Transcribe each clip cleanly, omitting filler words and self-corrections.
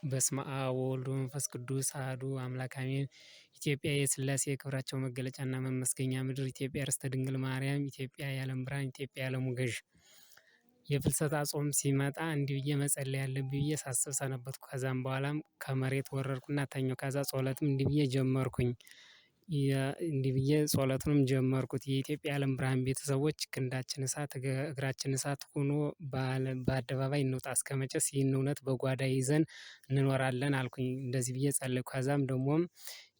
በስመ አብ ወወልድ ወመንፈስ ቅዱስ አሐዱ አምላክ አሜን። ኢትዮጵያ የሥላሴ የክብራቸው መገለጫና መመስገኛ ምድር፣ ኢትዮጵያ ርስተ ድንግል ማርያም፣ ኢትዮጵያ የዓለም ብርሃን፣ ኢትዮጵያ የዓለሙ ገዥ። የፍልሰታ ጾም ሲመጣ እንዲህ ብዬ መጸለይ ያለብኝ ብዬ ሳስብ ሰነበትኩ። ከዛም በኋላም ከመሬት ወረድኩና ተኛሁ። ከዛ ጸሎትም እንዲህ ብዬ ጀመርኩኝ። እንዲህ ብዬ ጸሎቱንም ጀመርኩት። የኢትዮጵያ የዓለም ብርሃን ቤተሰቦች ክንዳችን እሳት እግራችን እሳት ሆኖ በአደባባይ እንውጣ፣ እስከመቼስ ይህን እውነት በጓዳ ይዘን እንኖራለን አልኩኝ። እንደዚህ ብዬ ጸለይኩ። ከዛም ደግሞም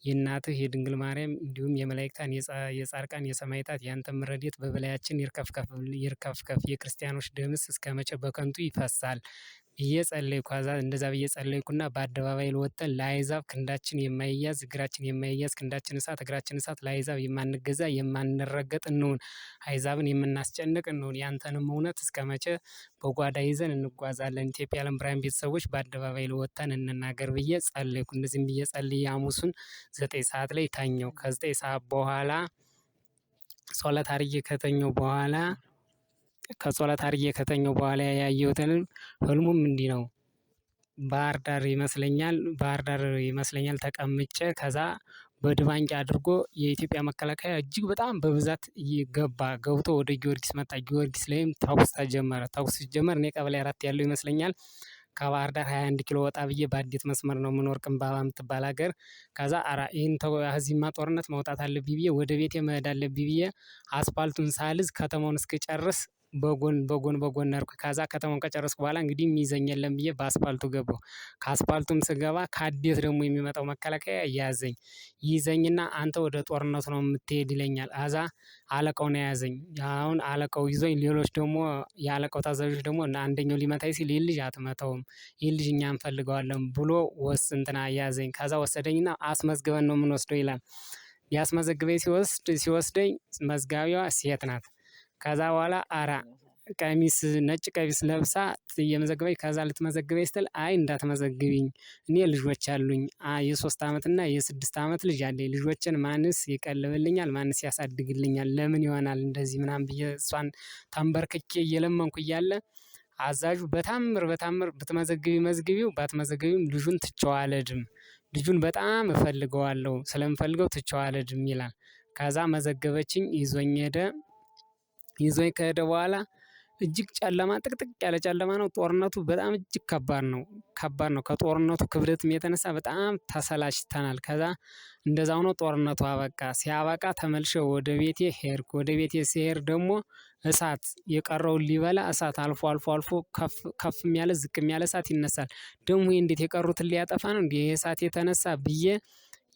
የእናትህ የድንግል ማርያም እንዲሁም የመላእክታን የጻድቃን የሰማዕታት ያንተም ረድኤት በበላያችን ይርከፍከፍ፣ የክርስቲያኖች ደምስ እስከመቼ በከንቱ ይፈሳል ብዬ ጸለይኩ። ከዛ እንደዛ ብዬ ጸለይኩና በአደባባይ ወጥተን ለአሕዛብ ክንዳችን የማይያዝ እግራችን የማይያዝ ክንዳችን እሳት እግራችን እሳት ለአሕዛብ የማንገዛ የማንረገጥ እንሁን፣ አሕዛብን የምናስጨንቅ እንሁን፣ ያንተንም እውነት እስከመቼ በጓዳ ይዘን እንጓዛለን፣ ኢትዮጵያ የዓለም ብርሃን ቤተሰቦች በአደባባይ ወጥተን እንናገር ብዬ ጸለይኩ። እንደዚህም ብዬ ጸልዬ ሐሙሱን 9 ሰዓት ላይ ተኛሁ። ከ9 ሰዓት በኋላ ጸሎት አድርጌ ከተኛሁ በኋላ ከጸሎት አድርጌ ከተኛሁ በኋላ ያየሁትን ህልሙም እንዲህ ነው። ባህር ዳር ይመስለኛል ተቀምጬ ከዛ በድባንቄ አድርጎ የኢትዮጵያ መከላከያ እጅግ በጣም በብዛት ገብቶ ወደ ጊዮርጊስ መጣ። ጊዮርጊስ ላይም ተኩስ ተጀመረ። ተኩስ ሲጀመር እኔ ቀበሌ 4 ያለው ይመስለኛል ከባህር ዳር 21 ኪሎ ወጣ ብዬ በአዲስ መስመር ነው የምኖር፣ ቅንባባ የምትባል ሀገር። ከዛ ይህን እዚህማ ጦርነት መውጣት አለብኝ ብዬ ወደ ቤቴ መሄድ አለብኝ ብዬ አስፓልቱን ሳልዝ ከተማውን እስክጨርስ በጎን ነርኩ። ከዛ ከተማውን ከጨረስኩ በኋላ እንግዲህ የሚይዘኝ የለም ብዬ በአስፓልቱ ገባሁ። ከአስፓልቱም ስገባ ከአዴት ደግሞ የሚመጣው መከላከያ ያዘኝ። ይዘኝና አንተ ወደ ጦርነቱ ነው የምትሄድ ይለኛል። አዛ አለቃው ነው የያዘኝ። አሁን አለቃው ይዞኝ ሌሎች ደግሞ የአለቃው ታዛዦች ደግሞ አንደኛው ሊመታኝ ሲል ይህን ልጅ አትመታውም፣ ይህን ልጅ እኛ እንፈልገዋለን ብሎ እንትና ያዘኝ። ከዛ ወሰደኝና አስመዝግበን ነው የምንወስደው ይላል። ያስመዘግበኝ ሲወስደኝ መዝጋቢዋ ሴት ናት። ከዛ በኋላ ነጭ ቀሚስ ለብሳ እየመዘገበኝ፣ ከዛ ልትመዘግበኝ ስትል አይ እንዳትመዘግቢኝ፣ እኔ ልጆች አሉኝ፣ የ3 አመት እና የ6 አመት ልጅ አለኝ። ልጆችን ማንስ ይቀልብልኛል? ማንስ ያሳድግልኛል? ለምን ይሆናል እንደዚህ ምናምን ብዬ እሷን ተንበርክኬ እየለመንኩ እያለ አዛዡ በታምር ብትመዘግቢ መዝግቢው፣ ባትመዘግቢም ልጁን ትቼው አልሄድም፣ ልጁን በጣም እፈልገዋለሁ፣ ስለምፈልገው ትቼው አልሄድም ይላል። ከዛ መዘገበችኝ። ይዞኝ ከሄደ በኋላ እጅግ ጨለማ ጥቅጥቅ ያለ ጨለማ ነው። ጦርነቱ በጣም እጅግ ከባድ ነው። ከጦርነቱ ክብደትም የተነሳ በጣም ተሰላችተናል። ከዛ እንደዛ ሆኖ ጦርነቱ አበቃ። ሲያበቃ ተመልሼ ወደ ቤቴ ሄድኩ። ወደ ቤቴ ሲሄድ ደግሞ እሳት የቀረውን ሊበላ እሳት አልፎ ከፍም ያለ ዝቅም ያለ እሳት ይነሳል። ደግሞ ይሄ እንዴት የቀሩትን ሊያጠፋ ነው እንዴ ይሄ እሳት የተነሳ ብዬ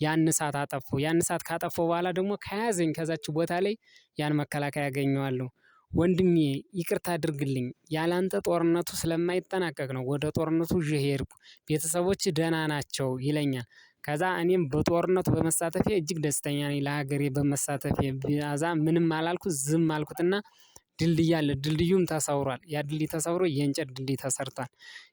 ያን እሳት አጠፋው። ያን እሳት ካጠፋው በኋላ ደግሞ ከያዘኝ ከዛች ቦታ ላይ ያን መከላከያ አገኘዋለሁ። ወንድሜ ይቅርታ አድርግልኝ፣ ያላንተ ጦርነቱ ስለማይጠናቀቅ ነው ወደ ጦርነቱ ይዤ ሄድኩ፣ ቤተሰቦች ደህና ናቸው ይለኛል። ከዛ እኔም በጦርነቱ በመሳተፌ እጅግ ደስተኛ ነኝ፣ ለሀገሬ በመሳተፌ። ከዛ ምንም አላልኩት፣ ዝም አልኩትና ድልድይ አለ፣ ድልድዩም ተሰብሯል። ያ ድልድይ ተሰብሮ የእንጨት ድልድይ ተሰርቷል።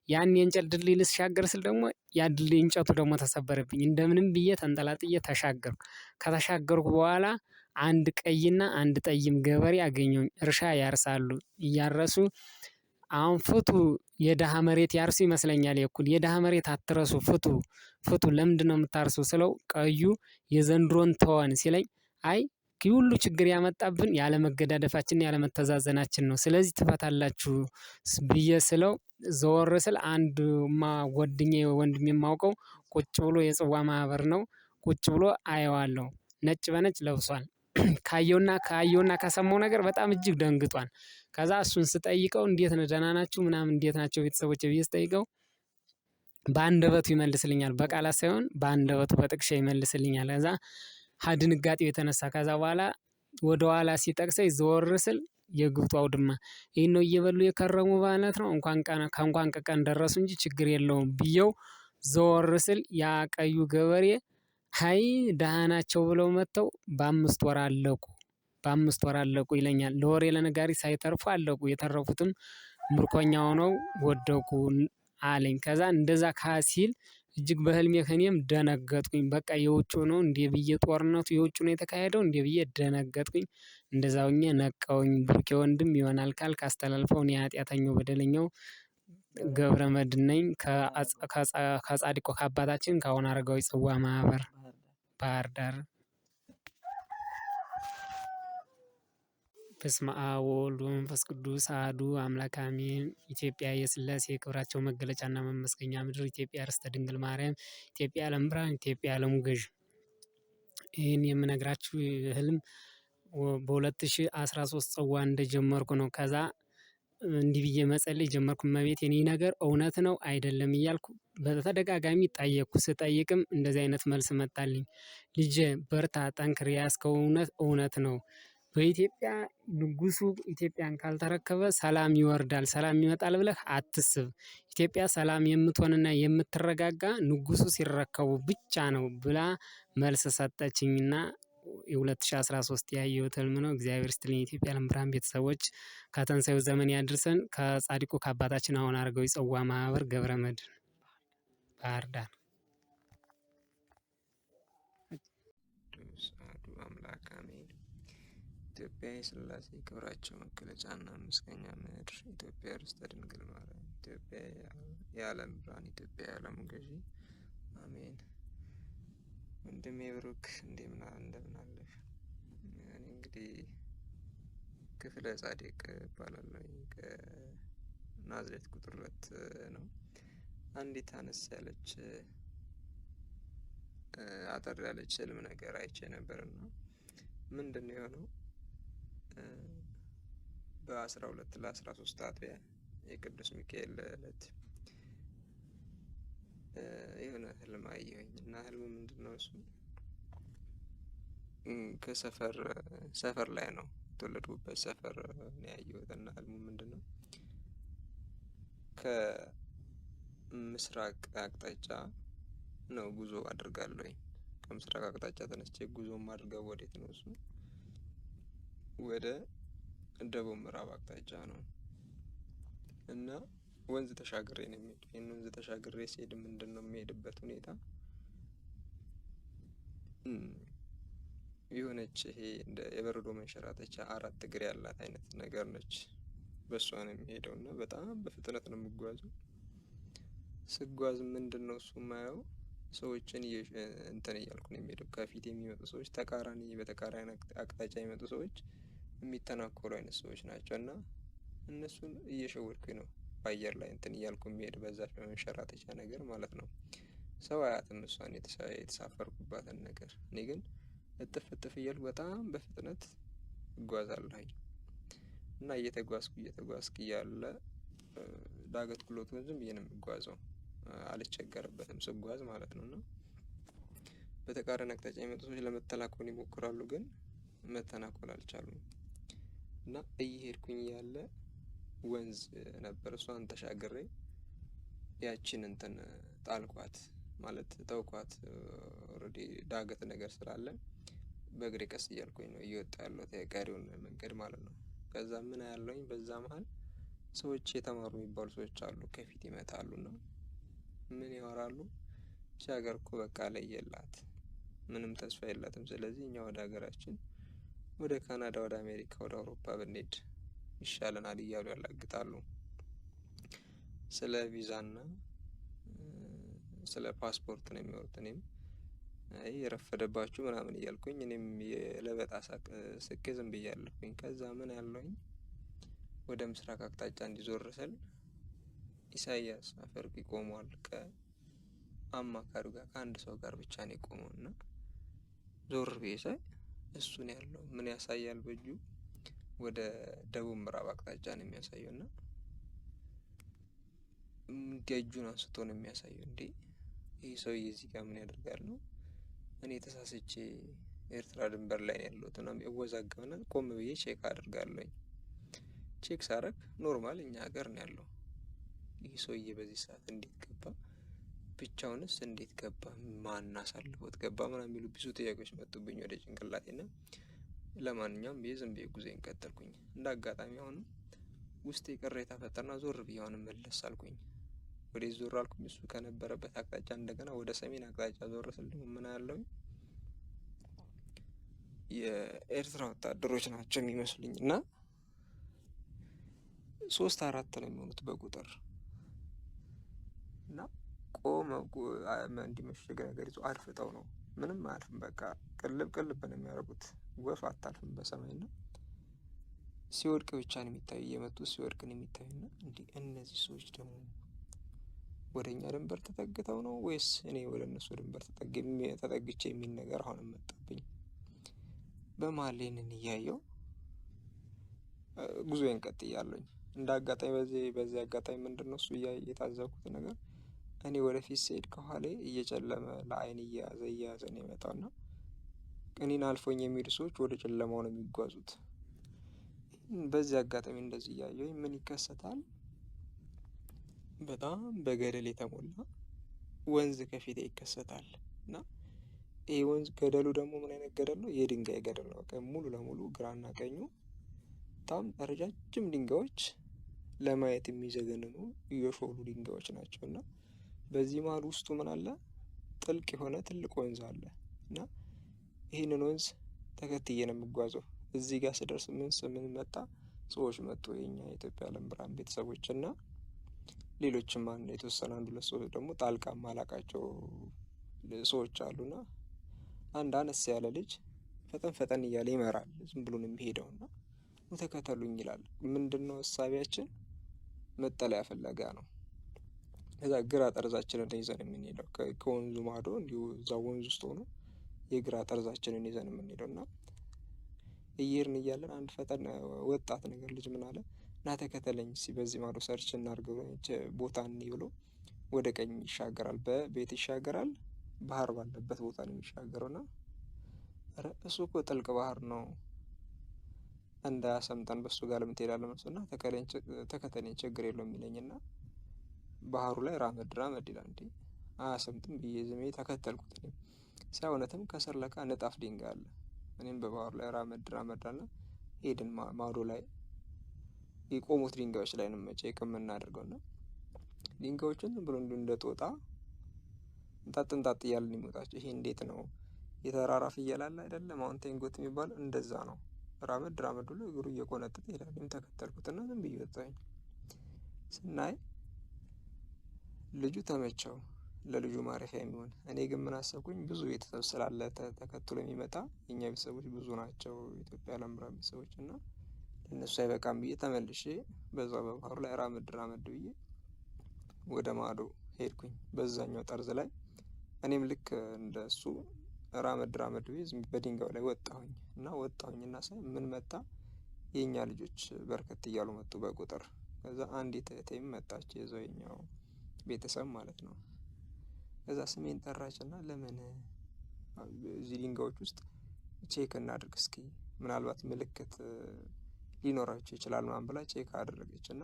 ያን የእንጨት ድልድይ ልሻገር ስል ደግሞ ያ ድልድይ እንጨቱ ደግሞ ተሰበረብኝ። እንደምንም ብዬ ተንጠላጥዬ ተሻገርኩ። ከተሻገርኩ በኋላ አንድ ቀይና አንድ ጠይም ገበሬ አገኘሁኝ። እርሻ ያርሳሉ። እያረሱ አሁን ፍቱ፣ የደሃ መሬት ያርሱ ይመስለኛል። የደሃ መሬት አትረሱ፣ ፍቱ፣ ለምንድነው የምታርሱ ስለው ቀዩ የዘንድሮን ተወን ሲለኝ፣ አይ ሁሉ ችግር ያመጣብን ያለመገዳደፋችን ያለመተዛዘናችን ነው፣ ስለዚህ ትፈታላችሁ ብዬ ስለው ዘወር ስል አንድ ጓደኛዬ ወንድሜ የማውቀው ቁጭ ብሎ የጽዋ ማህበር ነው ቁጭ ብሎ አየዋለሁ። ነጭ በነጭ ለብሷል። ካየውና ከሰማው ነገር በጣም እጅግ ደንግጧል። ከዛ እሱን ስጠይቀው እንዴት ነው ደህና ናችሁ ምናምን እንዴት ናቸው ቤተሰቦቼ ብዬ ስጠይቀው በአንደበቱ ይመልስልኛል። በቃላት ሳይሆን በአንደበቱ በጥቅሻ ይመልስልኛል። ከዛ ድንጋጤው የተነሳ ከዛ በኋላ ወደ ኋላ ሲጠቅሰኝ ዘወር ስል የግብጡ አውድማ ይሄን ነው እየበሉ የከረሙ ማለት ነው፣ እንኳን ቀን ደረሱ እንጂ ችግር የለውም ብዬው ዘወር ስል ያ ቀዩ ገበሬ ሃይ ደሃ ናቸው ብለው መጥተው በ5 ወር አለቁ ይለኛል። ለወሬ ለነጋሪ ሳይተርፉ አለቁ፣ የተረፉትም ምርኮኛ ሆነው ወደቁ አለኝ። ከዛ እንደዛ ሲል እጅግ በህልሜ ከኔም ደነገጥኩኝ። በቃ የውጩ ነው እንዴ ብዬ ጦርነቱ የውጩ ነው የተካሄደው እንዴ ብዬ ደነገጥኩኝ። እንደዛው ነቃውኝ። ብሩኬ ወንድም ይሆናል ካልክ አስተላልፈው፣ እኔ ኃጢአተኛው በደለኛው ገብረመድህን ነኝ ከጻድቁ ከአባታችን ከአቡነ አረጋዊ ጽዋ ማህበር ባህር ዳር። በስመ አብ ወወልድ ወመንፈስ ቅዱስ አሐዱ አምላክ አሜን። ኢትዮጵያ የሥላሴ የክብራቸው መገለጫና መመስገኛ ምድር፣ ኢትዮጵያ ርስተ ድንግል ማርያም፣ ኢትዮጵያ የዓለም ብርሃን፣ ኢትዮጵያ የዓለሙ ገዥ። ይህን የምነግራችሁ ህልም በ2013 ጽዋ እንደጀመርኩ ነው። ከዛ እንዲህ ብዬ መጸለይ ጀመርኩ። እመቤቴ ይህ ነገር እውነት ነው አይደለም እያልኩ በተደጋጋሚ ጠየቅኩ። ስጠይቅም እንደዚህ አይነት መልስ መጣልኝ። ልጄ በርታ፣ ጠንክር፣ ያዝከው እውነት ነው። በኢትዮጵያ ንጉሱ ኢትዮጵያን ካልተረከበ ሰላም ይወርዳል፣ ሰላም ይመጣል ብለህ አትስብ። ኢትዮጵያ ሰላም የምትሆንና የምትረጋጋ ንጉሱ ሲረከቡ ብቻ ነው ብላ መልስ ሰጠችኝና የ2013 ያየሁት ህልም ነው። እግዚአብሔር ይስጥልኝ። የኢትዮጵያ የዓለም ብርሃን ቤተሰቦች ከትንሣኤው ዘመን ያድርሰን። ከጻድቁ ከአባታችን አቡነ አረጋዊ ጽዋ ማህበር ገብረመድህን ባህር ዳር። አሐዱ አምላክ አሜን። ኢትዮጵያ የሥላሴ ክብራቸው መገለጫና መመስገኛ ምድር፣ ኢትዮጵያ ርስተ ድንግል ማርያም፣ ኢትዮጵያ የዓለም ብርሃን፣ ኢትዮጵያ የዓለሙ ገዢ አሜን። ወንድሜ ብሩክ እንደምን አለህ? እኔ እንግዲህ ክፍለ ጻድቅ እባላለሁ። ከናዝሬት ቁጥር 2 ነው። አንዲት አነስ ያለች አጠር ያለች ህልም ነገር አይቼ ነበርና ምንድን ነው የሆነው? በ12 ለ13 አጥቢያ የቅዱስ ሚካኤል ዕለት የሆነ ህልም አየሁኝ እና ህልሙ ምንድን ነው? እሱ ሰፈር ላይ ነው፣ የተወለድኩበት ሰፈር ነው ያየሁት። እና ህልሙ ምንድን ነው? ከምስራቅ አቅጣጫ ነው ጉዞ አድርጋለሁኝ። ከምስራቅ አቅጣጫ ተነስቼ ጉዞ ማድርገው ወዴት ነው? እሱ ወደ ደቡብ ምዕራብ አቅጣጫ ነው እና ወንዝ ተሻግሬ ነው የሚሄደው። ይህን ወንዝ ተሻግሬ ሲሄድ ምንድን ነው የሚሄድበት ሁኔታ? የሆነች ይሄ እንደ የበረዶ መንሸራተቻ 4 እግር ያላት አይነት ነገር ነች። በእሷ ነው የሚሄደው እና በጣም በፍጥነት ነው የምጓዘው። ስጓዝ ምንድን ነው እሱ የማየው? ሰዎችን እንትን እያልኩ ነው የሚሄደው። ከፊት የሚመጡ ሰዎች በተቃራኒ አቅጣጫ የሚመጡ ሰዎች የሚተናኮሉ አይነት ሰዎች ናቸው እና እነሱን እየሸወድኩኝ ነው በአየር ላይ እንትን እያልኩ የሚሄድ በዛች በመንሸራተቻ ነገር ማለት ነው። ሰው አያትም እሷን የተሳፈርኩባትን ነገር። እኔ ግን እጥፍ እያልኩ በጣም በፍጥነት እጓዛለሁኝ እና እየተጓዝኩ እያለ ዳገት ኩሎቱን ዝም ብዬ ነው የምጓዘው። አልቸገርበትም ስጓዝ ማለት ነው። እና በተቃራኒ አቅጣጫ የመጡ ሰዎች ለመተናኮል ይሞክራሉ፣ ግን መተናኮል አልቻሉም። እና እየሄድኩኝ ያለ ወንዝ ነበር። እሷን ተሻግሬ ያቺን እንትን ጣልኳት ማለት ተውኳት። ኦልሬዲ ዳገት ነገር ስላለ በእግሬ ቀስ እያልኩኝ ነው እየወጣ ያለሁት የቀሪውን መንገድ ማለት ነው። ከዛ ምን ያለውኝ በዛ መሀል ሰዎች የተማሩ የሚባሉ ሰዎች አሉ። ከፊት ይመጣሉ እና ምን ያወራሉ? እቺ ሀገር እኮ በቃ ለየላት፣ ምንም ተስፋ የላትም። ስለዚህ እኛ ወደ ሀገራችን ወደ ካናዳ፣ ወደ አሜሪካ፣ ወደ አውሮፓ ብንሄድ ይሻለናል እያሉ ያላግጣሉ። ስለ ቪዛና ስለ ፓስፖርት ነው የሚወሩት። እኔም የረፈደባችሁ ምናምን እያልኩኝ እኔም የለበጣ ስቄ ዝም ብያለሁኝ። ከዛ ምን ያለውኝ ወደ ምስራቅ አቅጣጫ እንዲዞር ስል ኢሳያስ አፈወርቂ ቆሟል። ከአማካሪው ጋር ከአንድ ሰው ጋር ብቻ ነው የቆመው እና ዞር ብዬ ሳይ እሱን ያለው ምን ያሳያል? በእጁ ወደ ደቡብ ምዕራብ አቅጣጫ ነው የሚያሳየው እና እጁን አንስቶ ነው የሚያሳየው። እንዴ ይህ ሰውዬ እዚህ ጋር ምን ያደርጋል ነው? እኔ ተሳስቼ ኤርትራ ድንበር ላይ ነው ያለሁት እና እወዛገብና ቆም ብዬ ቼክ አድርጋለሁኝ። ቼክ ሳረግ ኖርማል እኛ ሀገር ነው ያለው። ይህ ሰውዬ በዚህ ሰዓት እንዴት ገባ? ብቻውንስ እንዴት ገባ? ማን አሳልፎት ገባ? ምናምን የሚሉ ብዙ ጥያቄዎች መጡብኝ ወደ ጭንቅላቴና ለማንኛውም ዝም ብዬ ጉዞዬን ቀጠልኩኝ። እንደ አጋጣሚ አሁንም ውስጤ ቅሬታ ፈጠርና ዞር ብዬ አሁንም መለስ አልኩኝ። ወደ ዞር አልኩኝ። እሱ ከነበረበት አቅጣጫ እንደገና ወደ ሰሜን አቅጣጫ ዞር ስል ደግሞ ምን አለውኝ? የኤርትራ ወታደሮች ናቸው የሚመስሉኝ እና 3-4 ነው የሚሆኑት በቁጥር እና ቆመው እንዲህ መሸገ ነገር ይዞ አድፍጠው ነው ምንም አያልፍም። በቃ ቅልብ ቅልብ ነው የሚያደርጉት። ወፍ አታልፍም በሰማይ እና ሲወድቅ ብቻ ነው የሚታዩ እየመጡ ሲወድቅ ነው የሚታዩና እንዲህ እነዚህ ሰዎች ደግሞ ወደ እኛ ድንበር ተጠግተው ነው ወይስ እኔ ወደ እነሱ ድንበር ተጠግቼ የሚል ነገር አሁንም መጣብኝ። በመሀል ይህንን እያየሁ ጉዞዬን ቀጥያለሁኝ። እንደ አጋጣሚ በዚህ አጋጣሚ ምንድነው እሱ የታዘብኩት ነገር እኔ ወደፊት ስሄድ ከኋላዬ እየጨለመ ለአይን እየያዘ ነው የመጣው እና እኔን አልፎኝ የሚሄዱ ሰዎች ወደ ጨለማው ነው የሚጓዙት። በዚህ አጋጣሚ እንደዚህ እያየሁኝ ምን ይከሰታል? በጣም በገደል የተሞላ ወንዝ ከፊቴ ይከሰታል እና ይሄ ወንዝ ገደሉ ደግሞ ምን አይነት ገደል ነው? የድንጋይ ገደል ነው። በቃ ሙሉ ለሙሉ ግራና ቀኙ በጣም ረጃጅም ድንጋዮች ለማየት የሚዘገንኑ የሾሉ ድንጋዮች ናቸው እና በዚህ መሀል ውስጡ ምን አለ? ጥልቅ የሆነ ትልቅ ወንዝ አለ እና ይህንን ወንዝ ተከትዬ ነው የምጓዘው። እዚህ ጋር ስደርስ ምን መጣ? ሰዎች መጡ። የኛ የኢትዮጵያ ዓለም ብርሃን ቤተሰቦች እና ሌሎችም አንድ የተወሰነ አንድ ሁለት ሰዎች ደግሞ ጣልቃ ማላቃቸው ሰዎች አሉና አንድ አነስ ያለ ልጅ ፈጠን እያለ ይመራል። ዝም ብሎ ነው የሚሄደው እና ተከተሉኝ ይላል። ምንድነው እሳቢያችን? መጠለያ ፍለጋ ነው። ከዛ ግራ ጠርዛችንን ይዘን የምንሄደው ከወንዙ ማዶ እንዲሁ እዛ ወንዝ ውስጥ ሆኖ የግራ ጠርዛችንን ይዘን የምንሄደው እና እየሄድን እያለን አንድ ፈጠን ወጣት ነገር ልጅ ምን አለ? ና ተከተለኝ እስኪ በዚህ ማዶ ሰርች እናድርገው ቦታ እንይ ብሎ ወደ ቀኝ ይሻገራል። በቤት ይሻገራል። ባህር ባለበት ቦታ ነው የሚሻገረው እና ኧረ እሱ እኮ ጥልቅ ባህር ነው እንዳያሰምጠን በሱ ጋር ለምን ትሄዳለህ? መስሎና ተከተለኝ ችግር የለውም ይለኝና ባህሩ ላይ ራመድ ይላል። እንዴ አያሰምጥም ብዬ ዝም ብዬ ተከተልኩት። እኔም እውነትም ከስር ለካ ንጣፍ ድንጋይ አለ። እኔም በባህሩ ላይ ራመድ አልና ሄድን። ማዶ ላይ የቆሙት ድንጋዮች ላይ ነው ቼክ የምናደርገው እና ድንጋዮችን ዝም ብሎ እንደ ጦጣ እንጣጥ እያልን የሚወጣቸው። ይሄ እንዴት ነው? የተራራ ፍየል አለ አይደለም ማውንቴን ጎት የሚባለው እንደዛ ነው። ራመድ ብሎ እግሩ እየቆነጠጠ ይሄዳል። እኔም ተከተልኩትና ዝም ብዬ ወጣሁኝ። ስናይ ልጁ ተመቸው፣ ለልጁ ማረፊያ የሚሆን። እኔ ግን ምን አሰብኩኝ? ብዙ ቤተሰብ ስላለ ተከትሎ የሚመጣ የኛ ቤተሰቦች ብዙ ናቸው፣ የኢትዮጵያ ዓለም ብርሃን ቤተሰቦች እና ለእነሱ አይበቃም ብዬ ተመልሼ በዛው በባህሩ ላይ ራመድ ብዬ ወደ ማዶ ሄድኩኝ። በዛኛው ጠርዝ ላይ እኔም ልክ እንደሱ ራመድ ብዬ ዝም በድንጋዩ ላይ ወጣሁኝና ሳይ ምን መጣ? የኛ ልጆች በርከት እያሉ መጡ በቁጥር። ከዛ አንዲት እህቴም መጣች፣ የዛው የኛው ቤተሰብ ማለት ነው። ከዛ ስሜን ጠራችና ለምን እዚህ ድንጋዮች ውስጥ ቼክ እናድርግ እስኪ ምናልባት ምልክት ሊኖራቸው ይችላል ምናምን ብላ ቼክ አደረገች እና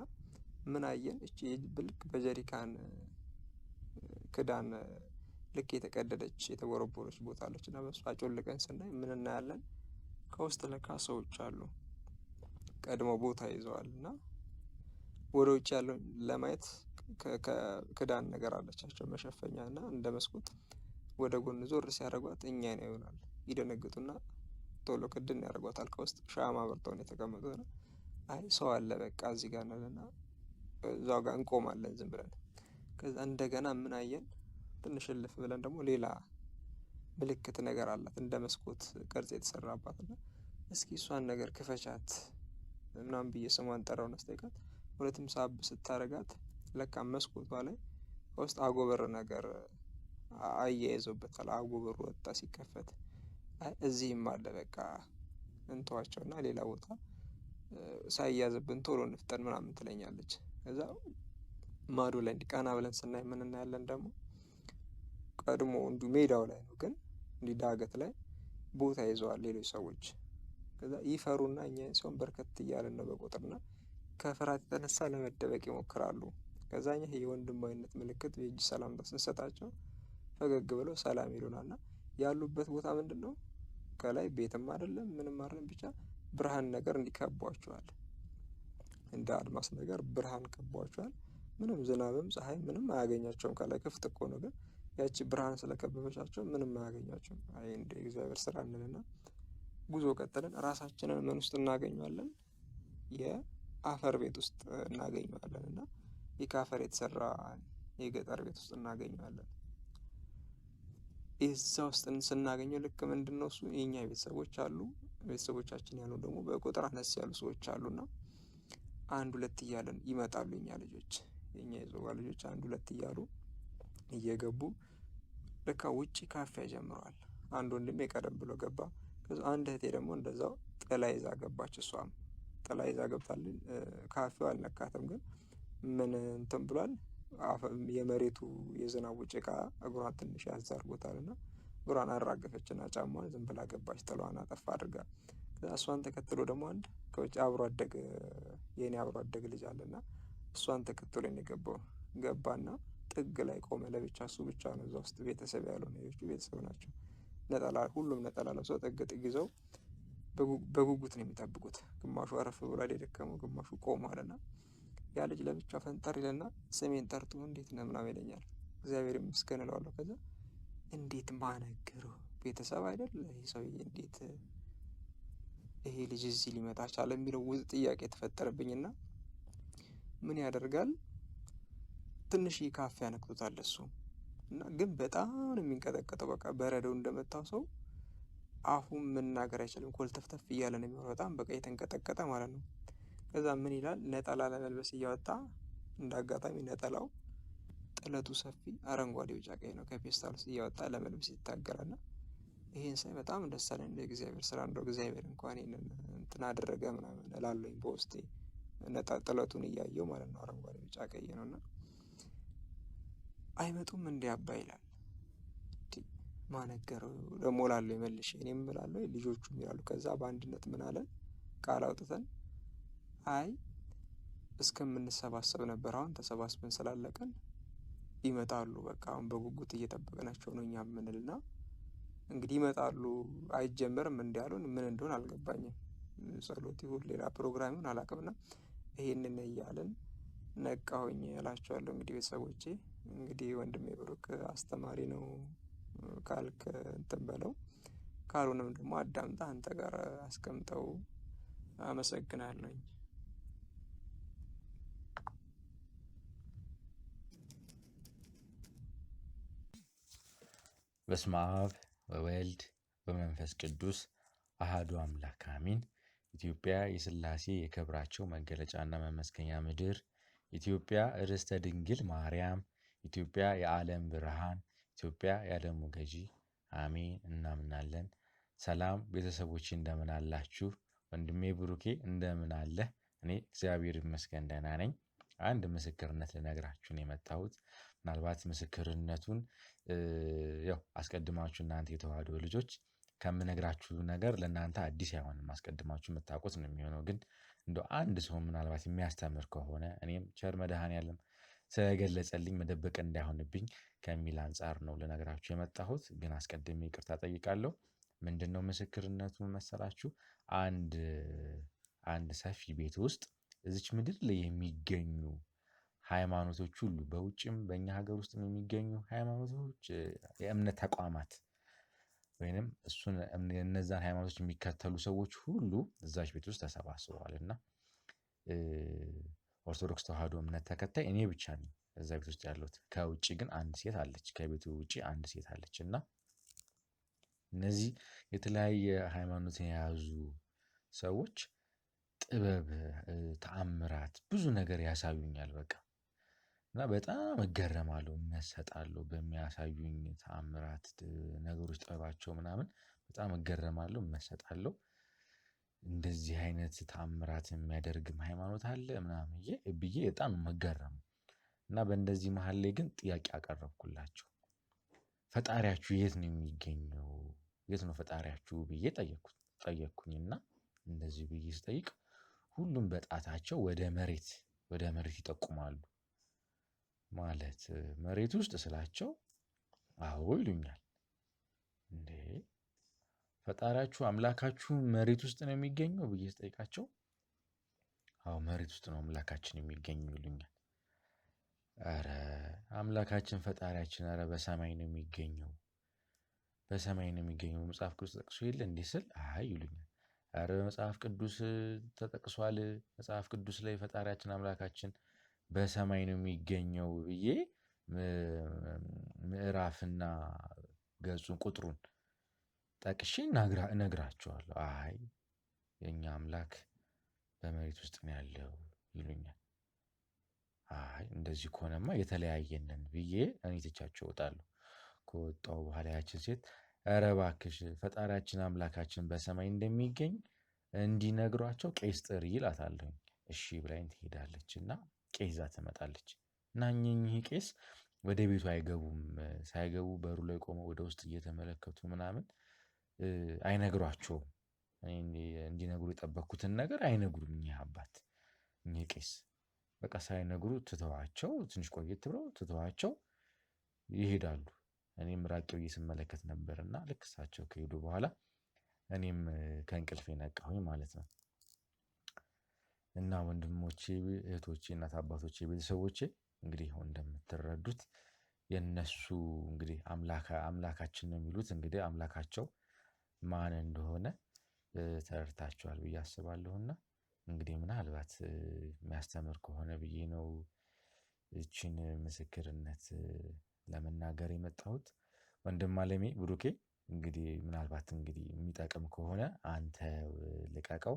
ምን አየን? እቺ ልክ በጀሪካን ክዳን ልክ የተቀደደች የተቦረቦረች ቦታ አለች እና በሷ ጮልቀን ስናይ ምን እናያለን? ከውስጥ ለካ ሰዎች አሉ ቀድሞ ቦታ ይዘዋል እና ወደ ውጭ ያለውን ለማየት ክዳን ነገር አለቻቸው መሸፈኛ እና እንደ መስኮት ወደ ጎን ዞር ሲያደርጓት እኛን ያዩናል። ይደነግጡና ቶሎ ክድን ያደርጓታል። ከውስጥ ሻማ አብርተው ነው የተቀመጡት። አይ ሰው አለ በቃ እዚህ ጋር ነንና እዛው ጋር እንቆማለን ዝም ብለን። ከዛ እንደገና ምን አየን? ትንሽ እልፍ ብለን ደግሞ ሌላ ምልክት ነገር አላት እንደ መስኮት ቅርጽ የተሰራባት እና እስኪ እሷን ነገር ክፈቻት ምናምን ብዬ ስሟን ጠራውን አስጠይቃት። ሁለትም ሳብ ስታረጋት ለካ መስኮቷ ላይ ከውስጥ አጎበር ነገር አያይዘውበታል። አጎበሩ ወጣ ሲከፈት አይ እዚህም አለ በቃ እንተዋቸውና ሌላ ቦታ ሳይያዝብን ቶሎ እንፍጠን ምናምን ትለኛለች። ከዛ ማዶ ላይ እንዲህ ቀና ብለን ስናይ ምን እናያለን? ደግሞ ቀድሞ እንዲሁ ሜዳው ላይ ነው ግን እንዲህ ዳገት ላይ ቦታ ይዘዋል ሌሎች ሰዎች። ከዛ ይፈሩና እኛ ሲሆን በርከት እያለን ነው በቁጥርና ከፍርሃት የተነሳ ለመደበቅ ይሞክራሉ። ከዛ እኛ የወንድማዊነት ምልክት የእጅ ሰላምታ ስንሰጣቸው ፈገግ ብለው ሰላም ይሉናልና ያሉበት ቦታ ምንድነው? ከላይ ቤትም አይደለም ምንም አይደለም ብቻ ብርሃን ነገር እንዲከቧቸዋል። እንደ አድማስ ነገር ብርሃን ከቧቸዋል። ምንም ዝናብም ፀሐይ ምንም አያገኛቸውም። ከላይ ክፍት እኮ ነው ግን ያቺ ብርሃን ስለከበበቻቸው ምንም አያገኛቸውም። አይ እንደ እግዚአብሔር ስራ እንልና ጉዞ ቀጥለን ራሳችንን ምን ውስጥ እናገኘዋለን? የአፈር ቤት ውስጥ እናገኘዋለን እና ይህ ከአፈር የተሰራ የገጠር ቤት ውስጥ እናገኘዋለን። እዛ ውስጥ ስናገኘው ልክ ምንድነው እሱ የኛ ቤተሰቦች አሉ፣ ቤተሰቦቻችን ያሉ ደግሞ በቁጥር አነስ ያሉ ሰዎች አሉና አንድ ሁለት እያለን ይመጣሉ የኛ ልጆች፣ የኛ የዞባ ልጆች አንድ ሁለት እያሉ እየገቡ ለካ ውጪ ካፌ ጀምረዋል። አንድ ወንድሜ ቀደም ብሎ ገባ። ከዛ አንድ እህቴ ደግሞ እንደዛው ጥላ ይዛ ገባች። እሷም ጥላ ይዛ ገብታለች። ካፌው አልነካትም፣ ግን ምን እንትን ብሏል፣ የመሬቱ የዝናቡ ጭቃ እግሯን ትንሽ ያዝ አድርጎታልና እግሯን አራገፈችና ጫማዋን ዝም ብላ ገባች፣ ጥላዋን አጠፋ አድርጋ። እሷን ተከትሎ ደግሞ አንድ ከውጭ አብሮ አደግ የኔ አብሮ አደግ ልጅ አለና እሷን ተከትሎ ነው የገባው። ገባና ጥግ ላይ ቆመ ለብቻ፣ እሱ ብቻ ነው እዛ ውስጥ ቤተሰብ ያልሆነ፣ ሌሎቹ ቤተሰብ ናቸው። ነጠላ ሁሉም ነጠላ ለብሰው ጥግ ጥግ ይዘው በጉጉት ነው የሚጠብቁት። ግማሹ አረፍ ብሏል የደከመው፣ ግማሹ ቆሟልና ያ ልጅ ለብቻ ፈንጠር ይለና ስሜን ጠርቶ እንዴት ነህ ምናምን ይለኛል። እግዚአብሔር ይመስገን እለዋለሁ። ከዛ እንዴት ማነገረው ቤተሰብ አይደል ይሄ ሰውዬ፣ እንዴት ይሄ ልጅ እዚህ ሊመጣ ቻለ የሚለው ውዝ ጥያቄ ተፈጠረብኝና ምን ያደርጋል ትንሽ ካፌ ያነክቶታል እሱ እና ግን በጣም ነው የሚንቀጠቀጠው። በቃ በረዶው እንደመታው ሰው አፉን መናገር አይችልም። ኮልተፍተፍ እያለ ነው የሚሆነው፣ በጣም በቃ የተንቀጠቀጠ ማለት ነው። ከዛ ምን ይላል ነጠላ ለመልበስ እያወጣ እንደ አጋጣሚ ነጠላው ጥለቱ ሰፊ አረንጓዴ ቢጫ ቀይ ነው። ከፔስታል ውስጥ እያወጣ ለመልበስ ይታገላልና ይሄን ሳይ በጣም ደስ አለኝ። እንደ እግዚአብሔር ስራ፣ እንደው እግዚአብሔር እንኳን ይሄንን እንትን አደረገ ምናምን እላለሁኝ በውስጤ፣ ጥለቱን እያየው ማለት ነው። አረንጓዴ ቢጫ ቀይ ነውና አይመጡም እንዴ አባ ይላል። ማነገረው ደግሞ እላለሁ መልሼ፣ እኔም እላለሁ ልጆቹም ይላሉ። ከዛ በአንድነት ምን አለን ቃል አውጥተን አይ እስከምንሰባሰብ ነበር፣ አሁን ተሰባስበን ስላለቀን ይመጣሉ፣ በቃ አሁን በጉጉት እየጠበቅናቸው ነው እኛ የምንልና እንግዲህ ይመጣሉ። አይጀመርም እንዲያሉን ምን እንደሆነ አልገባኝም። ጸሎት ይሁን ሌላ ፕሮግራም ይሁን አላውቅምና ይሄንን እያልን ነቃሁኝ እላቸዋለሁ። እንግዲህ ቤተሰቦቼ፣ እንግዲህ ወንድሜ ብሩክ አስተማሪ ነው ካልክ እንትን በለው፣ ካልሆነም ደግሞ አዳምጣ አንተ ጋር አስቀምጠው። አመሰግናለሁኝ። በስመ አብ ወወልድ ወመንፈስ ቅዱስ አሐዱ አምላክ አሜን። ኢትዮጵያ የሥላሴ የክብራቸው መገለጫና መመስገኛ ምድር፣ ኢትዮጵያ ርስተ ድንግል ማርያም፣ ኢትዮጵያ የዓለም ብርሃን፣ ኢትዮጵያ የዓለሙ ገዢ አሜን እናምናለን። ሰላም ቤተሰቦቼ እንደምን አላችሁ? ወንድሜ ብሩኬ እንደምን አለህ? እኔ እግዚአብሔር ይመስገን ደህና ነኝ። አንድ ምስክርነት ልነግራችሁ ነው የመጣሁት። ምናልባት ምስክርነቱን ያው አስቀድማችሁ እናንተ የተዋህዶ ልጆች ከምነግራችሁ ነገር ለእናንተ አዲስ አይሆንም፣ አስቀድማችሁ የምታውቁት ነው የሚሆነው። ግን እንደው አንድ ሰው ምናልባት የሚያስተምር ከሆነ እኔም ቸር መድኃኔዓለም ስለገለጸልኝ መደበቅ እንዳይሆንብኝ ከሚል አንጻር ነው ልነግራችሁ የመጣሁት። ግን አስቀድሜ ይቅርታ ጠይቃለሁ። ምንድነው ምስክርነቱ መሰላችሁ? አንድ ሰፊ ቤት ውስጥ እዚች ምድር ላይ የሚገኙ ሃይማኖቶች ሁሉ፣ በውጭም በእኛ ሀገር ውስጥ የሚገኙ ሃይማኖቶች፣ የእምነት ተቋማት ወይንም እሱን እነዛን ሃይማኖቶች የሚከተሉ ሰዎች ሁሉ እዛች ቤት ውስጥ ተሰባስበዋል እና ኦርቶዶክስ ተዋህዶ እምነት ተከታይ እኔ ብቻ ነኝ እዛ ቤት ውስጥ ያለሁት። ከውጭ ግን አንድ ሴት አለች፣ ከቤቱ ውጭ አንድ ሴት አለች እና እነዚህ የተለያየ ሃይማኖት የያዙ ሰዎች ጥበብ፣ ተአምራት፣ ብዙ ነገር ያሳዩኛል በቃ እና በጣም እገረማለሁ፣ እመሰጣለሁ በሚያሳዩኝ ተአምራት ነገሮች፣ ጥበባቸው ምናምን በጣም እገረማለሁ፣ እመሰጣለሁ። እንደዚህ አይነት ተአምራት የሚያደርግም ሃይማኖት አለ ምናምን ብዬ በጣም መገረሙ እና በእንደዚህ መሀል ላይ ግን ጥያቄ አቀረብኩላቸው። ፈጣሪያችሁ የት ነው የሚገኘው? የት ነው ፈጣሪያችሁ ብዬ ጠየቅኩኝና እንደዚህ ብዬ ስጠይቅ ሁሉም በጣታቸው ወደ መሬት ይጠቁማሉ። ማለት መሬት ውስጥ ስላቸው አዎ ይሉኛል። እንዴ ፈጣሪያችሁ አምላካችሁ መሬት ውስጥ ነው የሚገኘው ብዬ ስጠይቃቸው አዎ መሬት ውስጥ ነው አምላካችን የሚገኘው ይሉኛል። ኧረ አምላካችን ፈጣሪያችን ኧረ በሰማይ ነው የሚገኘው፣ በሰማይ ነው የሚገኘው መጽሐፍ ቅዱስ ተጠቅሶ የለ እንዲህ ስል አይ ይሉኛል። ኧረ መጽሐፍ ቅዱስ ተጠቅሷል፣ መጽሐፍ ቅዱስ ላይ ፈጣሪያችን አምላካችን በሰማይ ነው የሚገኘው ብዬ ምዕራፍና ገጹን ቁጥሩን ጠቅሼ እነግራቸዋለሁ። አይ የኛ አምላክ በመሬት ውስጥ ነው ያለው ይሉኛል። አይ እንደዚህ ከሆነማ የተለያየንን ብዬ እኔ ትቻቸው እወጣለሁ። ከወጣሁ በኋላ ያችን ሴት ኧረ እባክሽ ፈጣሪያችን አምላካችን በሰማይ እንደሚገኝ እንዲነግሯቸው ቄስ ጥሪ እላታለሁኝ። እሺ ብላኝ ትሄዳለች እና ቄስ ይዛ ትመጣለች። እና እኚህ ቄስ ወደ ቤቱ አይገቡም። ሳይገቡ በሩ ላይ ቆመው ወደ ውስጥ እየተመለከቱ ምናምን አይነግሯቸውም። እንዲነግሩ የጠበቅኩትን ነገር አይነግሩም እኚህ አባት እኚህ ቄስ። በቃ ሳይነግሩ ትተዋቸው ትንሽ ቆየት ብለው ትተዋቸው ይሄዳሉ። እኔም ራቅ ብዬ ስመለከት ነበርና ልክ እሳቸው ከሄዱ በኋላ እኔም ከእንቅልፌ ነቃሁኝ ማለት ነው። እና ወንድሞቼ፣ እህቶቼ፣ እናት አባቶቼ፣ ቤተሰቦቼ እንግዲህ አሁን እንደምትረዱት የነሱ እንግዲህ አምላካችን ነው የሚሉት እንግዲህ አምላካቸው ማን እንደሆነ ተረድታችኋል ብዬ አስባለሁና እንግዲህ ምናልባት የሚያስተምር ከሆነ ብዬ ነው እቺን ምስክርነት ለመናገር የመጣሁት። ወንድም አለሜ ብሩኬ እንግዲህ ምናልባት እንግዲህ የሚጠቅም ከሆነ አንተ ልቀቀው፣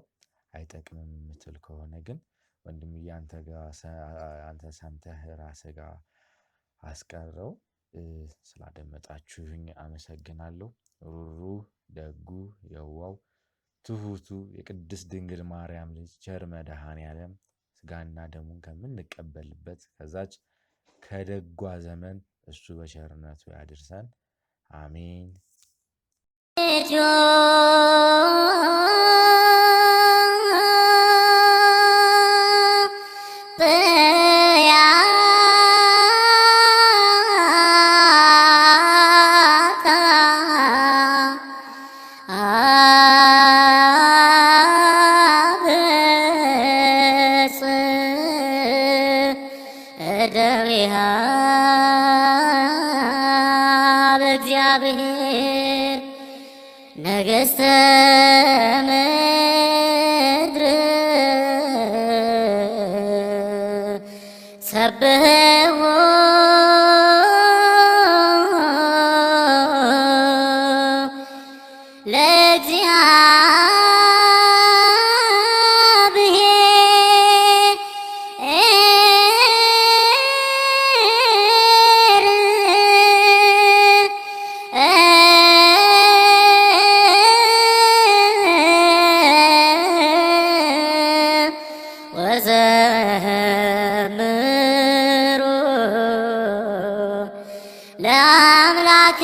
አይጠቅምም የምትል ከሆነ ግን ወንድምዬ አንተ ሰምተህ ራስህ ጋር አስቀረው። ስላደመጣችሁኝ አመሰግናለሁ። ሩሩ ደጉ የዋው ትሁቱ የቅድስት ድንግል ማርያም ልጅ ቸር መድኃኔዓለም ስጋና ደሙን ከምንቀበልበት ከዛች ከደጓ ዘመን እሱ በቸርነቱ ያድርሰን። አሜን። እግዚአብሔር ነገሥተ ምድር ሰብሕዎ ለአምላክ